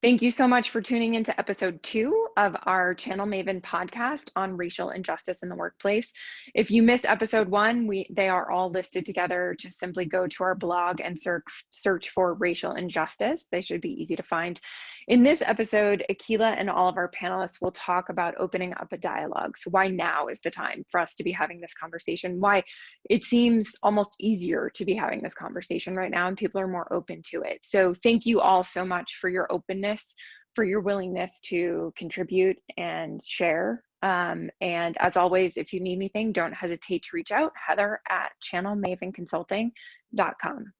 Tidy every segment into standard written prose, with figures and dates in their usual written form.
Thank you so much for tuning into episode 2 of our Channel Maven podcast on racial injustice in the workplace. If you missed episode 1, they are all listed together. Just simply go to our blog and search for racial injustice. They should be easy to find. In this episode, Akilah and all of our panelists will talk about opening up a dialogue. So why now is the time for us to be having this conversation? Why it seems almost easier to be having this conversation right now and people are more open to it. So thank you all so much for your openness, for your willingness to contribute and share. And as always, if you need anything, don't hesitate to reach out, heather@channelmavenconsulting.com.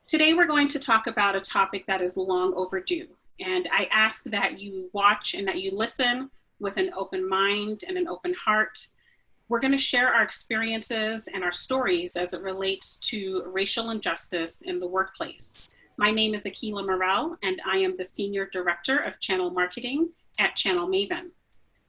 Today, we're going to talk about a topic that is long overdue. And I ask that you watch and that you listen with an open mind and an open heart. We're going to share our experiences and our stories as it relates to racial injustice in the workplace. My name is Akilah Morel, and I am the Senior Director of Channel Marketing at Channel Maven.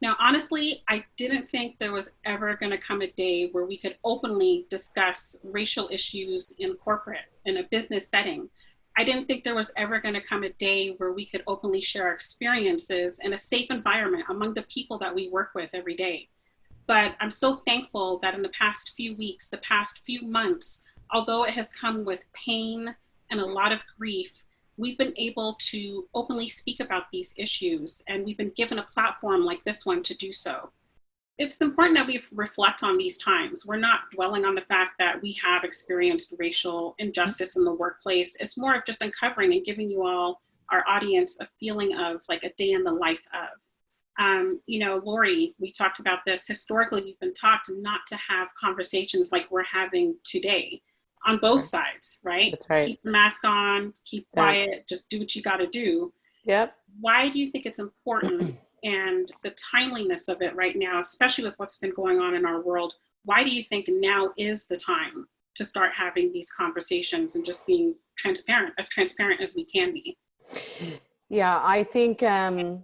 Now, honestly, I didn't think there was ever going to come a day where we could openly discuss racial issues in corporate, in a business setting. I didn't think there was ever going to come a day where we could openly share our experiences in a safe environment among the people that we work with every day. But I'm so thankful that in the past few weeks, the past few months, although it has come with pain and a lot of grief, we've been able to openly speak about these issues, and we've been given a platform like this one to do so. It's important that we reflect on these times. We're not dwelling on the fact that we have experienced racial injustice in the workplace. It's more of just uncovering and giving you all, our audience, a feeling of like a day in the life of. Lori, we talked about this. Historically, we've been taught not to have conversations like we're having today. On both sides, right? That's right. Keep the mask on, keep quiet, just do what you got to do. Yep. Why do you think it's important and the timeliness of it right now, especially with what's been going on in our world? Why do you think now is the time to start having these conversations and just being transparent as we can be? Yeah, I think the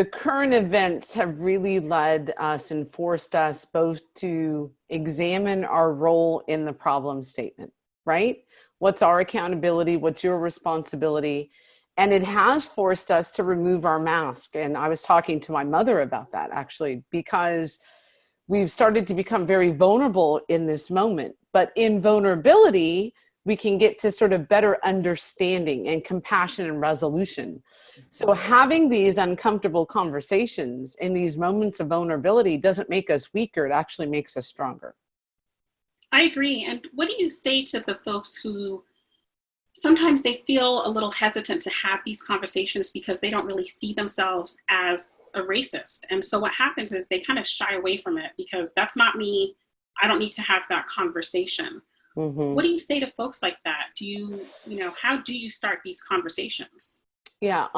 current events have really led us and forced us both to examine our role in the problem statement, right? What's our accountability? What's your responsibility? And it has forced us to remove our mask. And I was talking to my mother about that actually, because we've started to become very vulnerable in this moment. But in vulnerability, we can get to sort of better understanding and compassion and resolution. So having these uncomfortable conversations in these moments of vulnerability doesn't make us weaker, it actually makes us stronger. I agree. And what do you say to the folks who sometimes they feel a little hesitant to have these conversations because they don't really see themselves as a racist? And so what happens is they kind of shy away from it because that's not me. I don't need to have that conversation. Mm-hmm. What do you say to folks like that? How do you start these conversations? Yeah,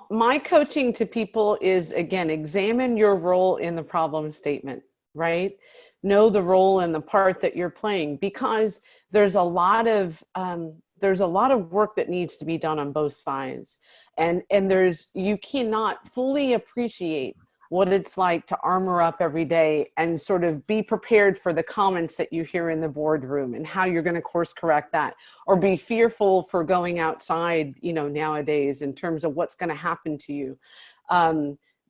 my coaching to people is, again, examine your role in the problem statement, right? Know the role and the part that you're playing, because there's a lot of work that needs to be done on both sides. And you cannot fully appreciate what it's like to armor up every day and sort of be prepared for the comments that you hear in the boardroom and how you're going to course correct that, or be fearful for going outside, nowadays in terms of what's going to happen to you.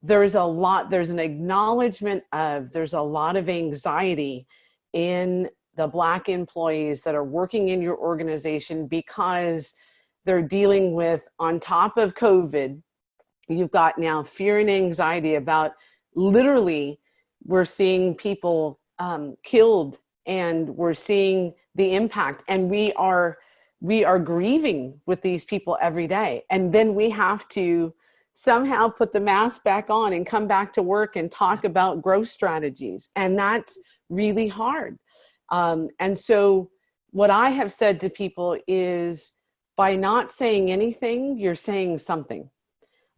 There's an acknowledgement there's a lot of anxiety in the Black employees that are working in your organization because they're dealing with, on top of COVID, you've got now fear and anxiety about, literally, we're seeing people killed, and we're seeing the impact, and we are grieving with these people every day. And then we have to somehow put the mask back on and come back to work and talk about growth strategies. And that's really hard. And so what I have said to people is, by not saying anything, you're saying something.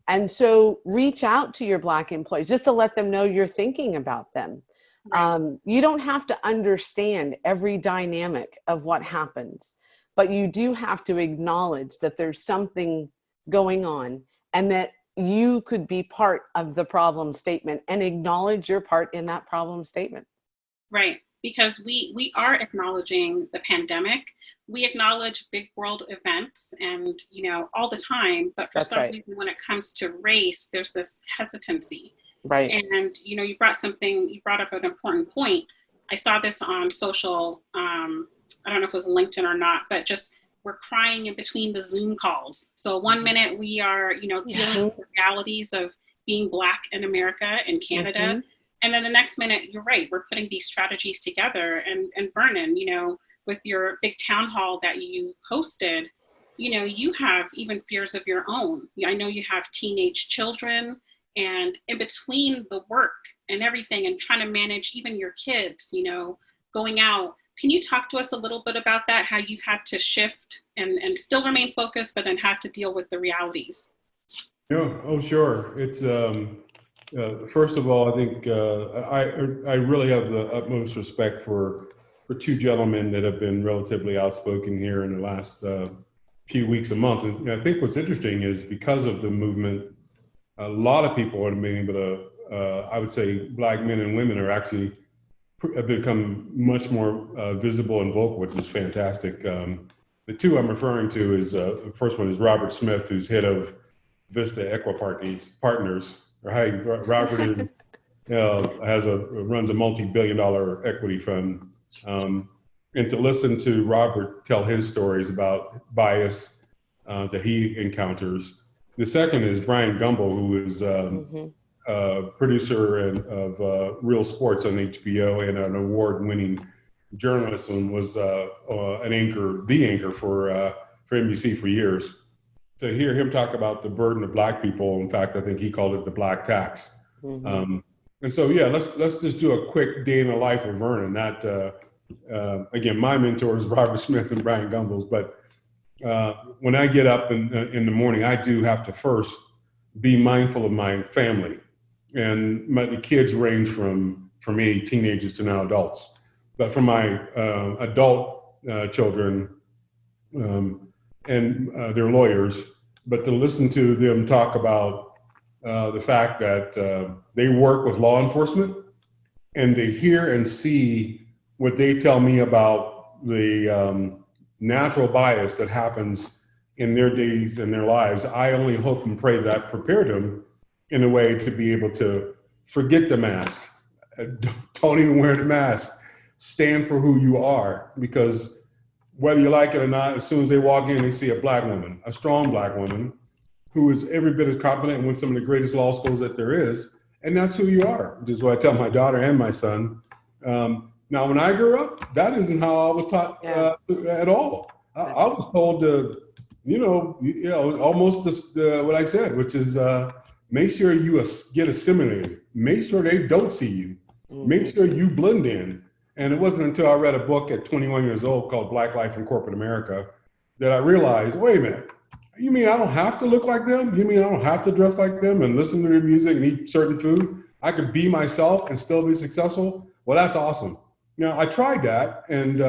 And so reach out to your Black employees just to let them know you're thinking about them. Right. You don't have to understand every dynamic of what happens, but you do have to acknowledge that there's something going on, and that you could be part of the problem statement and acknowledge your part in that problem statement. Right. Because we are acknowledging the pandemic. We acknowledge big world events and, all the time. But for some reason, when it comes to race, there's this hesitancy. Right. And, you brought up an important point. I saw this on social, I don't know if it was LinkedIn or not, but just we're crying in between the Zoom calls. So one minute we are, dealing with the realities of being Black in America and Canada. Mm-hmm. And then the next minute, you're right, we're putting these strategies together. And Vernon, with your big town hall that you hosted, you have even fears of your own. I know you have teenage children, and in between the work and everything and trying to manage even your kids, going out. Can you talk to us a little bit about that, how you've had to shift and still remain focused, but then have to deal with the realities? Yeah, oh, sure. It's, first of all, I think I really have the utmost respect for two gentlemen that have been relatively outspoken here in the last few weeks and months. And I think what's interesting is because of the movement, a lot of people are being able to, I would say Black men and women are actually have become much more visible and vocal, which is fantastic. The two I'm referring to is, the first one is Robert Smith, who's head of Vista Partners. Or hey, Robert is, runs a multi-billion-dollar equity fund. And to listen to Robert tell his stories about bias that he encounters. The second is Brian Gumbel, who is producer of Real Sports on HBO and an award-winning journalist, and was the anchor for NBC for years. To hear him talk about the burden of Black people, in fact, I think he called it the Black tax. And so, yeah, let's just do a quick day in the life of Vernon. That again, my mentors, Robert Smith and Brian Gumbels, but when I get up in the morning, I do have to first be mindful of my family. And the kids range from, for me, teenagers to now adults. But for my adult children, and they're lawyers, but to listen to them talk about the fact that they work with law enforcement, and to hear and see what they tell me about the natural bias that happens in their days and their lives, I only hope and pray that I've prepared them in a way to be able to forget the mask. Don't even wear the mask. Stand for who you are, because whether you like it or not, as soon as they walk in, they see a Black woman, a strong Black woman, who is every bit as competent and went some of the greatest law schools that there is. And that's who you are, which is what I tell my daughter and my son. Now, when I grew up, that isn't how I was taught at all. I was told to, almost what I said, which is make sure you get assimilated. Make sure they don't see you. Make sure you blend in. And it wasn't until I read a book at 21 years old called Black Life in Corporate America that I realized, wait a minute, you mean I don't have to look like them? You mean I don't have to dress like them and listen to their music and eat certain food? I could be myself and still be successful? Well, that's awesome. I tried that, and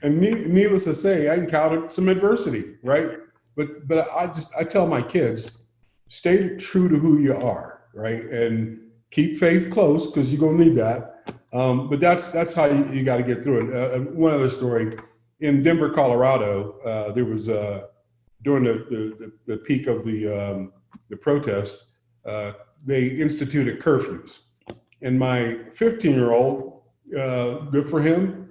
and needless to say, I encountered some adversity, right? But I tell my kids, stay true to who you are, right? And keep faith close, because you're gonna need that. But that's how you got to get through it. One other story: in Denver, Colorado, there was during the peak of the protest, they instituted curfews, and my 15-year-old, good for him,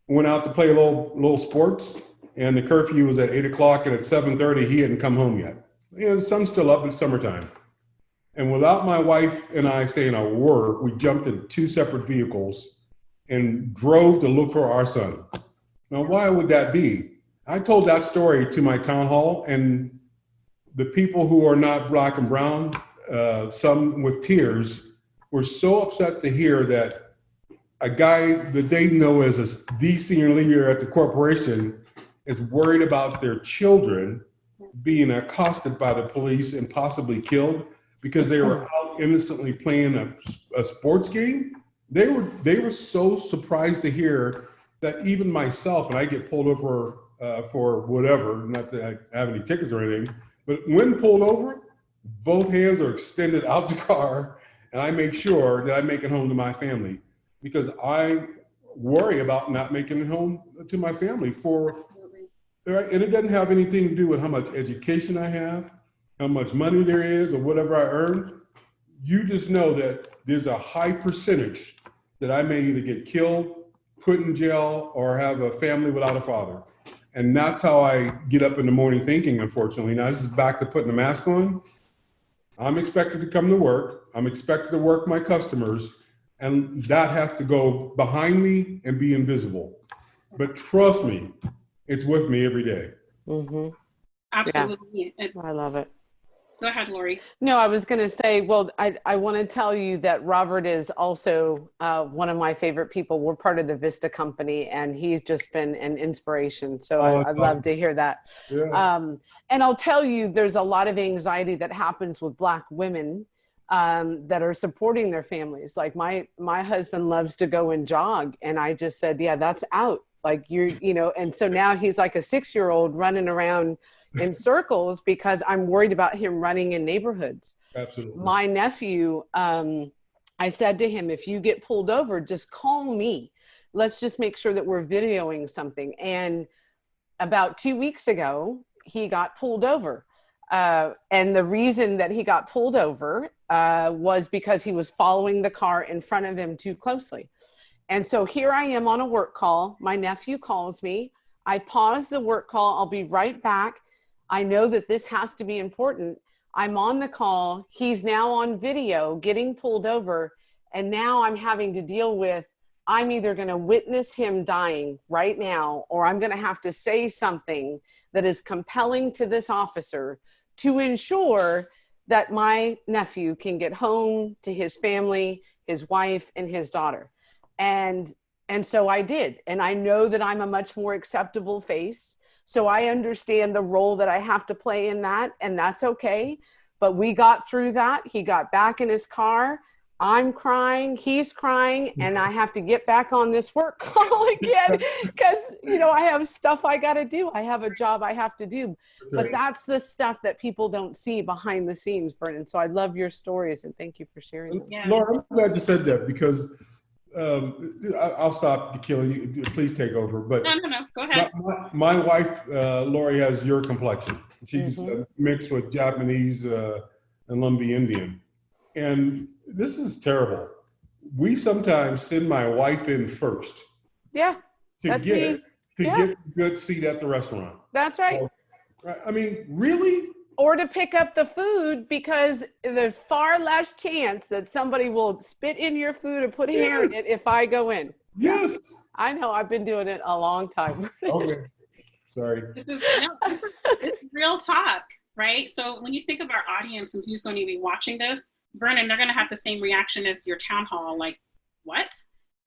went out to play a little sports, and the curfew was at 8 o'clock, and at 7:30 he hadn't come home yet. The sun's still up, it's summertime. And without my wife and I saying a word, we jumped in two separate vehicles and drove to look for our son. Now, why would that be? I told that story to my town hall, and the people who are not Black and brown, some with tears, were so upset to hear that a guy that they know as the senior leader at the corporation is worried about their children being accosted by the police and possibly killed because they were out innocently playing a sports game. They were so surprised to hear that even myself, and I get pulled over for whatever, not that I have any tickets or anything, But when pulled over, both hands are extended out the car, and I make sure that I make it home to my family, because I worry about not making it home to my family right? And it doesn't have anything to do with how much education I have, how much money there is, or whatever I earn. You just know that there's a high percentage that I may either get killed, put in jail, or have a family without a father. And that's how I get up in the morning thinking, unfortunately. Now, this is back to putting a mask on. I'm expected to come to work. I'm expected to work my customers. And that has to go behind me and be invisible. But trust me, it's with me every day. Mm-hmm. Absolutely. Yeah. I love it. Go ahead, Lori. No, I was going to say, well, I want to tell you that Robert is also one of my favorite people. We're part of the Vista company, and he's just been an inspiration. So I'd love to hear that. Yeah. And I'll tell you, there's a lot of anxiety that happens with Black women that are supporting their families. Like my husband loves to go and jog, and I just said, yeah, that's out. Like and so now he's like a 6-year-old running around in circles because I'm worried about him running in neighborhoods. Absolutely. My nephew, I said to him, if you get pulled over, just call me. Let's just make sure that we're videoing something. And about 2 weeks ago, he got pulled over. And the reason that he got pulled over was because he was following the car in front of him too closely. And so here I am on a work call. My nephew calls me. I pause the work call. I'll be right back. I know that this has to be important. I'm on the call. He's now on video getting pulled over. And now I'm having to deal with, I'm either going to witness him dying right now, or I'm going to have to say something that is compelling to this officer to ensure that my nephew can get home to his family, his wife, and his daughter. And so I did. And I know that I'm a much more acceptable face. So I understand the role that I have to play in that, and that's okay. But we got through that. He got back in his car. I'm crying, he's crying, and I have to get back on this work call again because, I have stuff I got to do. I have a job I have to do. But that's the stuff that people don't see behind the scenes, Vernon. So I love your stories, and thank you for sharing them. Yes. Laura, I'm glad you said that, because I'll stop killing you. Please take over. But No. Go ahead. My wife, Lori, has your complexion. She's mixed with Japanese and Lumbee Indian. And this is terrible. We sometimes send my wife in first. Yeah. To get a good seat at the restaurant. That's right. I mean, really? Or to pick up the food, because there's far less chance that somebody will spit in your food or put hair in it if I go in. Yes. I know. I've been doing it a long time. Okay. Sorry. This is real talk, right? So when you think of our audience and who's going to be watching this, Vernon, they're going to have the same reaction as your town hall. Like, what?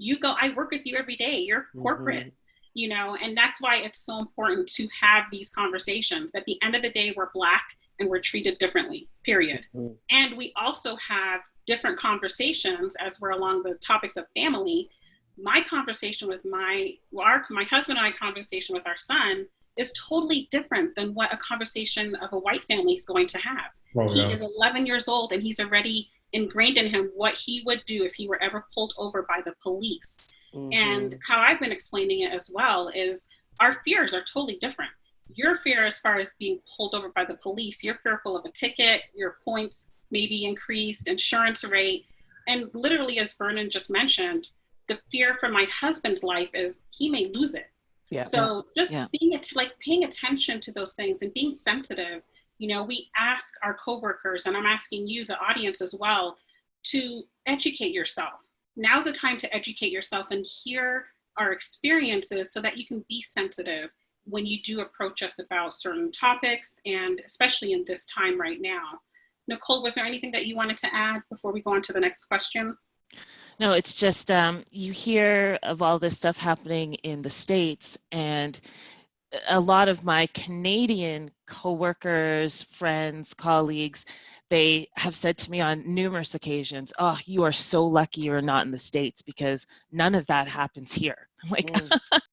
I work with you every day. You're corporate, and that's why it's so important to have these conversations. At the end of the day, we're Black and we're treated differently, period. And we also have different conversations as we're along the topics of family. My conversation with my husband and I conversation with our son is totally different than what a conversation of a white family is going to have. He is 11 years old, and he's already ingrained in him what he would do if he were ever pulled over by the police. And how I've been explaining it as well is our fears are totally different. Your fear as far as being pulled over by the police, you're fearful of a ticket, your points may be increased, insurance rate. And literally, as Vernon just mentioned, the fear for my husband's life is he may lose it. So just paying attention to those things and being sensitive. We ask our coworkers, and I'm asking you, the audience as well, to educate yourself. Now's the time to educate yourself and hear our experiences so that you can be sensitive when you do approach us about certain topics, and especially in this time right now. Nicole, was there anything that you wanted to add before we go on to the next question? No, it's just you hear of all this stuff happening in the States, and a lot of my Canadian coworkers, friends, colleagues, they have said to me on numerous occasions, "Oh, you are so lucky you're not in the States, because none of that happens here." Like,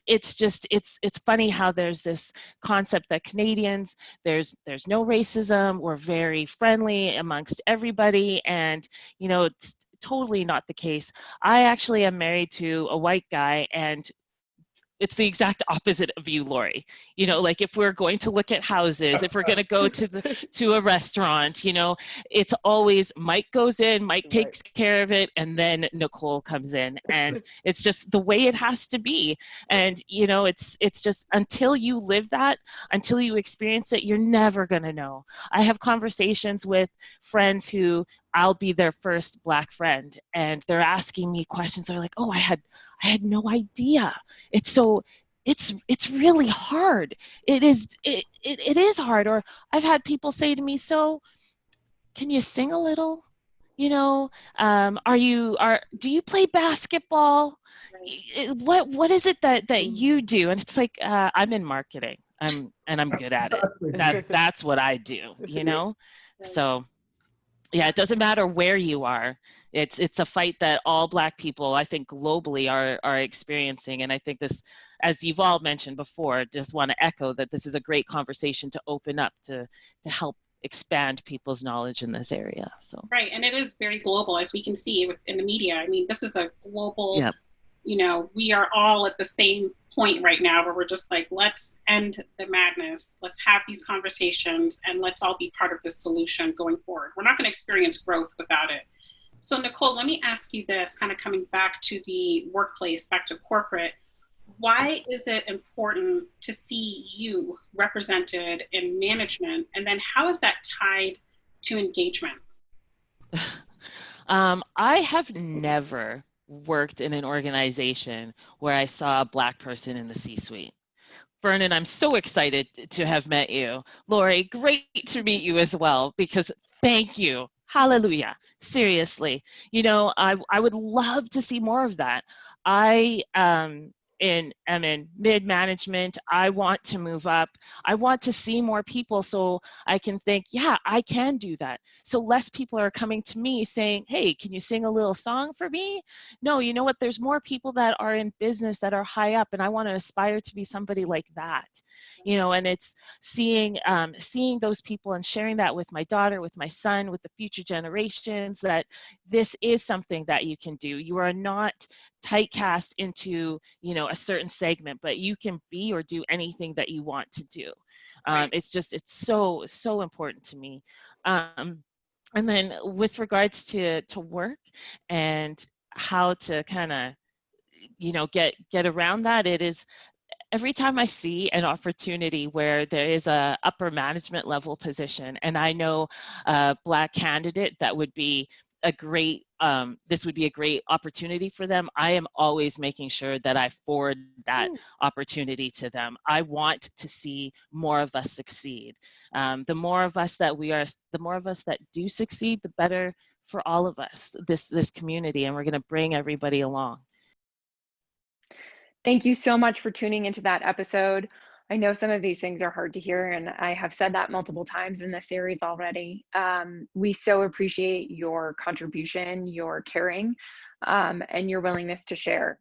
it's funny how there's this concept that Canadians, there's no racism, we're very friendly amongst everybody, and it's totally not the case. I actually am married to a white guy, and it's the exact opposite of you, Lori. Like if we're going to look at houses, if we're going to go to a restaurant, it's always Mike goes in, Mike takes care of it, and then Nicole comes in, and it's just the way it has to be. And it's just until you live that, until you experience it, you're never going to know. I have conversations with friends who I'll be their first Black friend, and they're asking me questions. They're like, "Oh, I had no idea." It's really hard. It is hard. Or I've had people say to me, "So, can you sing a little? Do you play basketball? What is it that you do?" And it's like, I'm in marketing. I'm good at it. That's what I do. So. Yeah, it doesn't matter where you are. It's a fight that all Black people, I think, globally are experiencing. And I think this, as you've all mentioned before, just want to echo that this is a great conversation to open up to help expand people's knowledge in this area. So right, and it is very global, as we can see in the media. I mean, this is a global. Yep. We are all at the same point right now where we're just like, let's end the madness. Let's have these conversations, and let's all be part of this solution going forward. We're not going to experience growth without it. So Nicole, let me ask you this, kind of coming back to the workplace, back to corporate. Why is it important to see you represented in management? And then how is that tied to engagement? I have never worked in an organization where I saw a Black person in the C-suite. Vernon, I'm so excited to have met you. Lori, great to meet you as well, because thank you. Hallelujah. Seriously. I would love to see more of that. I'm in mid-management. I want to move up. I want to see more people so I can think, yeah, I can do that. So less people are coming to me saying, "Hey, can you sing a little song for me?" No, you know what? There's more people that are in business that are high up, and I want to aspire to be somebody like that. And it's seeing those people and sharing that with my daughter, with my son, with the future generations, that this is something that you can do. You are not typecast into a certain segment, but you can be or do anything that you want to do. It's so important to me. And then with regards to work and how to kind of get around that, it is every time I see an opportunity where there is a upper management level position, and I know a Black candidate that would be this would be a great opportunity for them, I am always making sure that I forward that opportunity to them. I want to see more of us succeed. The more of us that do succeed, the better for all of us, this community, and we're going to bring everybody along. Thank you so much for tuning into that episode. I know some of these things are hard to hear, and I have said that multiple times in this series already. We so appreciate your contribution, your caring, and your willingness to share.